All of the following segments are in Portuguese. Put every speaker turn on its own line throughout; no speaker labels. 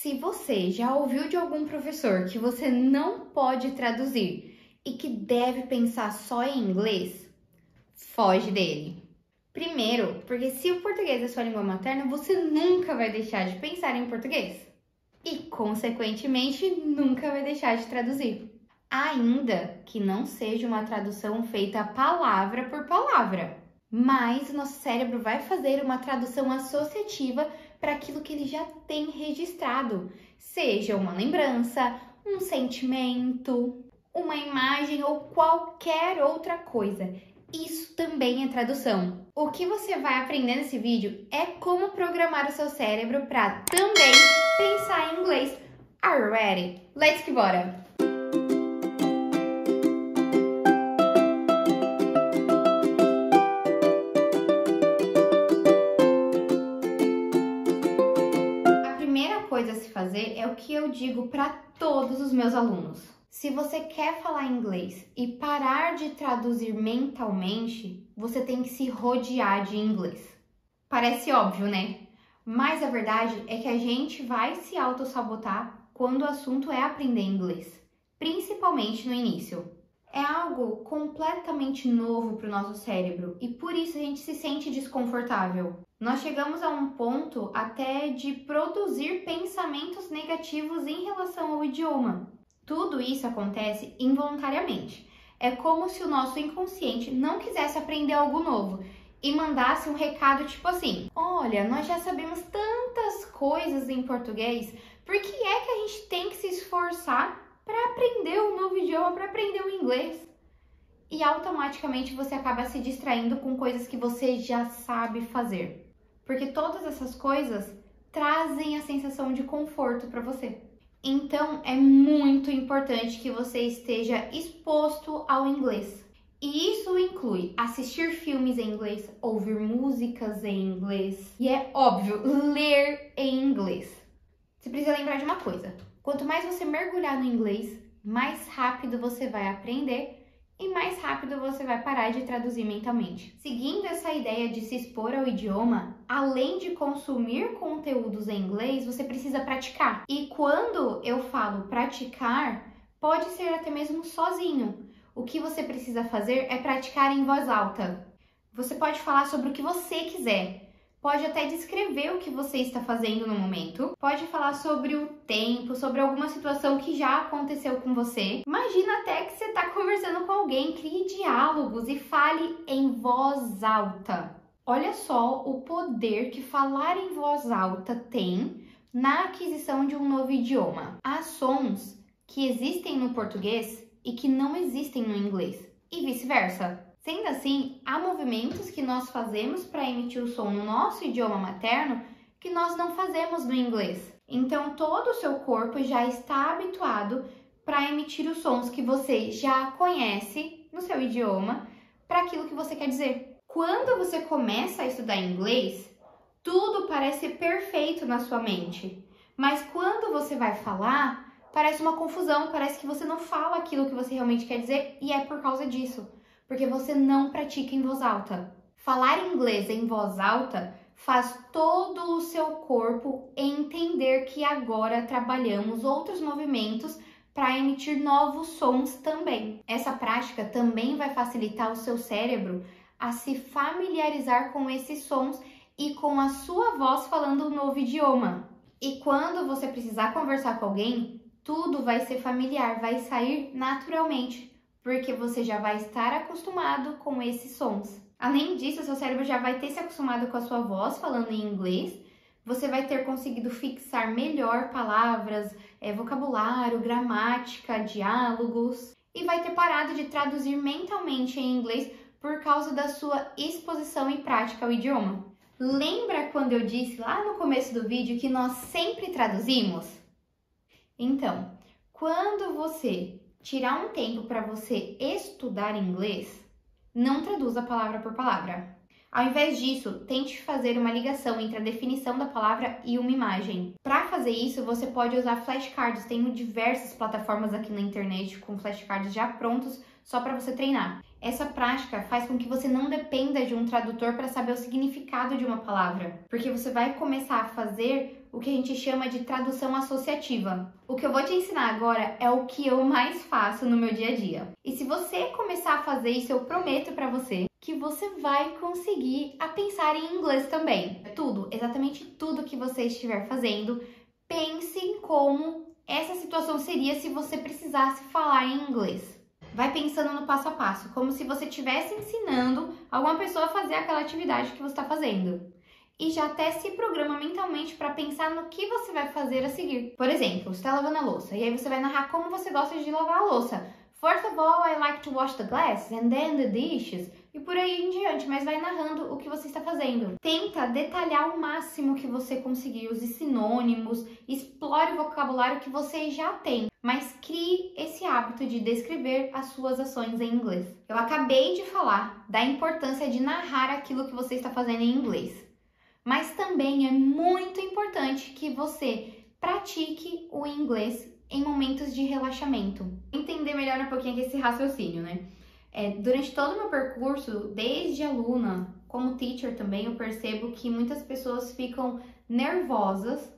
Se você já ouviu de algum professor que você não pode traduzir e que deve pensar só em inglês, foge dele. Primeiro, porque se o português é sua língua materna, você nunca vai deixar de pensar em português. E, consequentemente, nunca vai deixar de traduzir. Ainda que não seja uma tradução feita palavra por palavra. Mas o nosso cérebro vai fazer uma tradução associativa para aquilo que ele já tem registrado. Seja uma lembrança, um sentimento, uma imagem ou qualquer outra coisa. Isso também é tradução. O que você vai aprender nesse vídeo é como programar o seu cérebro para também pensar em inglês. Are you ready? Let's que bora! A primeira coisa a se fazer é o que eu digo para todos os meus alunos. Se você quer falar inglês e parar de traduzir mentalmente, você tem que se rodear de inglês. Parece óbvio, né? Mas a verdade é que a gente vai se autossabotar quando o assunto é aprender inglês, principalmente no início. É algo completamente novo para o nosso cérebro e por isso a gente se sente desconfortável. Nós chegamos a um ponto até de produzir pensamentos negativos em relação ao idioma. Tudo isso acontece involuntariamente. É como se o nosso inconsciente não quisesse aprender algo novo e mandasse um recado tipo assim: olha, nós já sabemos tantas coisas em português, por que é que a gente tem que se esforçar para aprender um novo idioma, para aprender o inglês? E automaticamente você acaba se distraindo com coisas que você já sabe fazer. Porque todas essas coisas trazem a sensação de conforto para você. Então, é muito importante que você esteja exposto ao inglês. E isso inclui assistir filmes em inglês, ouvir músicas em inglês e, é óbvio, ler em inglês. Você precisa lembrar de uma coisa: quanto mais você mergulhar no inglês, mais rápido você vai aprender e mais rápido você vai parar de traduzir mentalmente. Seguindo essa ideia de se expor ao idioma, além de consumir conteúdos em inglês, você precisa praticar. E quando eu falo praticar, pode ser até mesmo sozinho. O que você precisa fazer é praticar em voz alta. Você pode falar sobre o que você quiser. Pode até descrever o que você está fazendo no momento. Pode falar sobre o tempo, sobre alguma situação que já aconteceu com você. Imagina até que você está conversando com alguém, crie diálogos e fale em voz alta. Olha só o poder que falar em voz alta tem na aquisição de um novo idioma. Há sons que existem no português e que não existem no inglês, e vice-versa. Sendo assim, há movimentos que nós fazemos para emitir o som no nosso idioma materno que nós não fazemos no inglês. Então, todo o seu corpo já está habituado para emitir os sons que você já conhece no seu idioma para aquilo que você quer dizer. Quando você começa a estudar inglês, tudo parece perfeito na sua mente. Mas quando você vai falar, parece uma confusão, parece que você não fala aquilo que você realmente quer dizer e é por causa disso. Porque você não pratica em voz alta. Falar inglês em voz alta faz todo o seu corpo entender que agora trabalhamos outros movimentos para emitir novos sons também. Essa prática também vai facilitar o seu cérebro a se familiarizar com esses sons e com a sua voz falando um novo idioma. E quando você precisar conversar com alguém, tudo vai ser familiar, vai sair naturalmente, porque você já vai estar acostumado com esses sons. Além disso, seu cérebro já vai ter se acostumado com a sua voz falando em inglês, você vai ter conseguido fixar melhor palavras, vocabulário, gramática, diálogos, e vai ter parado de traduzir mentalmente em inglês por causa da sua exposição e prática ao idioma. Lembra quando eu disse lá no começo do vídeo que nós sempre traduzimos? Então, quando você tirar um tempo para você estudar inglês, não traduza palavra por palavra. Ao invés disso, tente fazer uma ligação entre a definição da palavra e uma imagem. Para fazer isso, você pode usar flashcards. Tem diversas plataformas aqui na internet com flashcards já prontos só para você treinar. Essa prática faz com que você não dependa de um tradutor para saber o significado de uma palavra, porque você vai começar a fazer o que a gente chama de tradução associativa. O que eu vou te ensinar agora é o que eu mais faço no meu dia a dia. E se você começar a fazer isso, eu prometo para você que você vai conseguir a pensar em inglês também. Tudo, exatamente tudo que você estiver fazendo, pense em como essa situação seria se você precisasse falar em inglês. Vai pensando no passo a passo, como se você estivesse ensinando alguma pessoa a fazer aquela atividade que você está fazendo. E já até se programa mentalmente para pensar no que você vai fazer a seguir. Por exemplo, você está lavando a louça e aí você vai narrar como você gosta de lavar a louça. First of all, I like to wash the glasses and then the dishes. E por aí em diante, mas vai narrando o que você está fazendo. Tenta detalhar o máximo que você conseguir, use sinônimos, explore o vocabulário que você já tem, mas crie esse hábito de descrever as suas ações em inglês. Eu acabei de falar da importância de narrar aquilo que você está fazendo em inglês, mas também é muito importante que você pratique o inglês em momentos de relaxamento. Entender melhor um pouquinho esse raciocínio, né? Durante todo o meu percurso, desde aluna, como teacher também, eu percebo que muitas pessoas ficam nervosas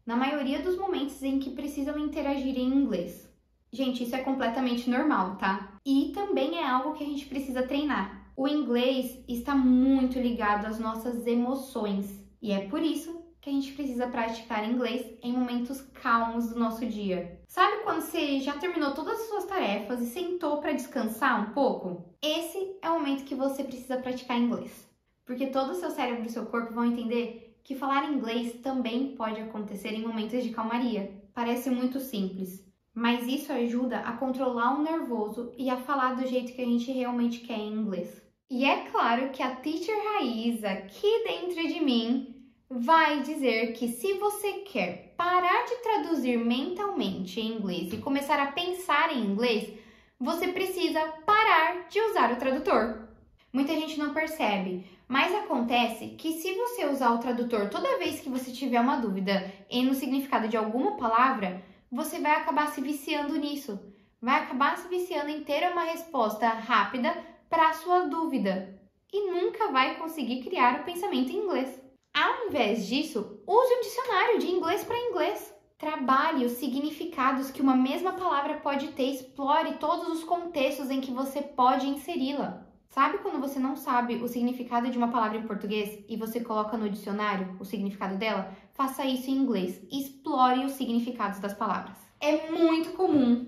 na maioria dos momentos em que precisam interagir em inglês. Gente, isso é completamente normal, tá? E também é algo que a gente precisa treinar. O inglês está muito ligado às nossas emoções e é por isso que a gente precisa praticar inglês em momentos calmos do nosso dia. Sabe quando você já terminou todas as suas tarefas e sentou para descansar um pouco? Esse é o momento que você precisa praticar inglês, porque todo o seu cérebro e o seu corpo vão entender que falar inglês também pode acontecer em momentos de calmaria. Parece muito simples, mas isso ajuda a controlar o nervoso e a falar do jeito que a gente realmente quer em inglês. E é claro que a Teacher Raiz, aqui dentro de mim, vai dizer que se você quer parar de traduzir mentalmente em inglês e começar a pensar em inglês, você precisa parar de usar o tradutor. Muita gente não percebe, mas acontece que se você usar o tradutor toda vez que você tiver uma dúvida no significado de alguma palavra, você vai acabar se viciando nisso. Vai acabar se viciando em ter uma resposta rápida para a sua dúvida e nunca vai conseguir criar o pensamento em inglês. Ao invés disso, use um dicionário de inglês para inglês. Trabalhe os significados que uma mesma palavra pode ter, explore todos os contextos em que você pode inseri-la. Sabe quando você não sabe o significado de uma palavra em português e você coloca no dicionário o significado dela? Faça isso em inglês. Explore os significados das palavras. É muito comum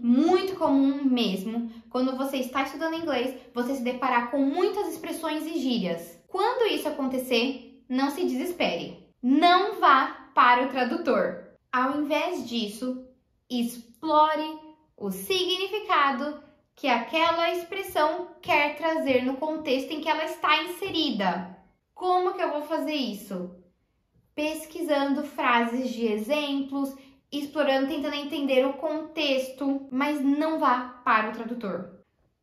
mesmo, quando você está estudando inglês, você se deparar com muitas expressões e gírias. Quando isso acontecer, não se desespere. Não vá para o tradutor. Ao invés disso, explore o significado que aquela expressão quer trazer no contexto em que ela está inserida. Como que eu vou fazer isso? Pesquisando frases de exemplos, explorando, tentando entender o contexto, mas não vá para o tradutor.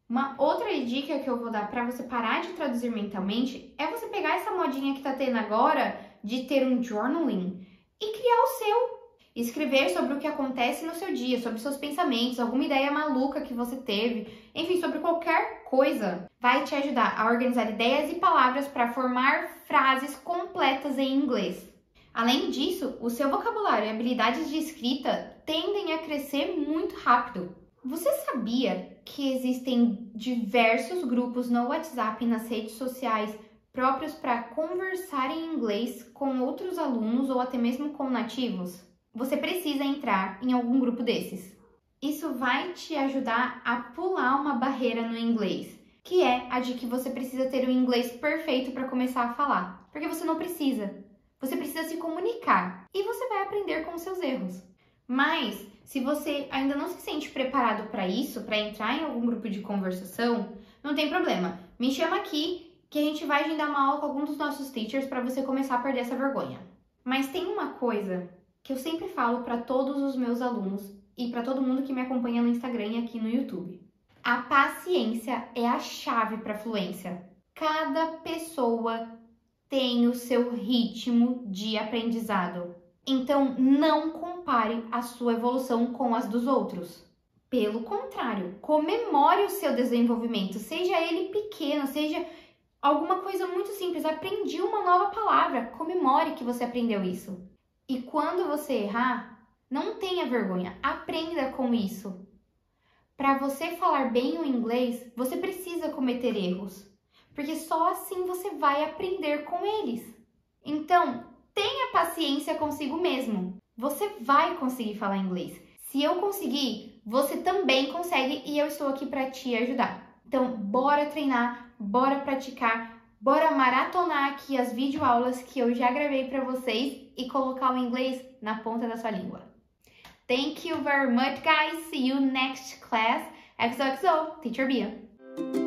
Uma outra dica que eu vou dar para você parar de traduzir mentalmente é você pegar essa modinha que tá tendo agora de ter um journaling e criar o seu. Escrever sobre o que acontece no seu dia, sobre seus pensamentos, alguma ideia maluca que você teve, enfim, sobre qualquer coisa. Vai te ajudar a organizar ideias e palavras para formar frases completas em inglês. Além disso, o seu vocabulário e habilidades de escrita tendem a crescer muito rápido. Você sabia que existem diversos grupos no WhatsApp e nas redes sociais próprios para conversar em inglês com outros alunos ou até mesmo com nativos? Você precisa entrar em algum grupo desses. Isso vai te ajudar a pular uma barreira no inglês, que é a de que você precisa ter o inglês perfeito para começar a falar. Porque você não precisa. Você precisa se comunicar e você vai aprender com os seus erros. Mas, se você ainda não se sente preparado para isso, para entrar em algum grupo de conversação, não tem problema. Me chama aqui que a gente vai agendar uma aula com algum dos nossos teachers para você começar a perder essa vergonha. Mas tem uma coisa que eu sempre falo para todos os meus alunos e para todo mundo que me acompanha no Instagram e aqui no YouTube. A paciência é a chave para a fluência. Cada pessoa tem o seu ritmo de aprendizado. Então, não compare a sua evolução com as dos outros. Pelo contrário, comemore o seu desenvolvimento, seja ele pequeno, seja alguma coisa muito simples. Aprendi uma nova palavra, comemore que você aprendeu isso. E quando você errar, não tenha vergonha, aprenda com isso. Para você falar bem o inglês, você precisa cometer erros, porque só assim você vai aprender com eles. Então, tenha paciência consigo mesmo. Você vai conseguir falar inglês. Se eu conseguir, você também consegue e eu estou aqui para te ajudar. Então, bora treinar, bora praticar, bora maratonar aqui as videoaulas que eu já gravei para vocês e colocar o inglês na ponta da sua língua. Thank you very much, guys. See you next class. XOXO, Teacher Bia.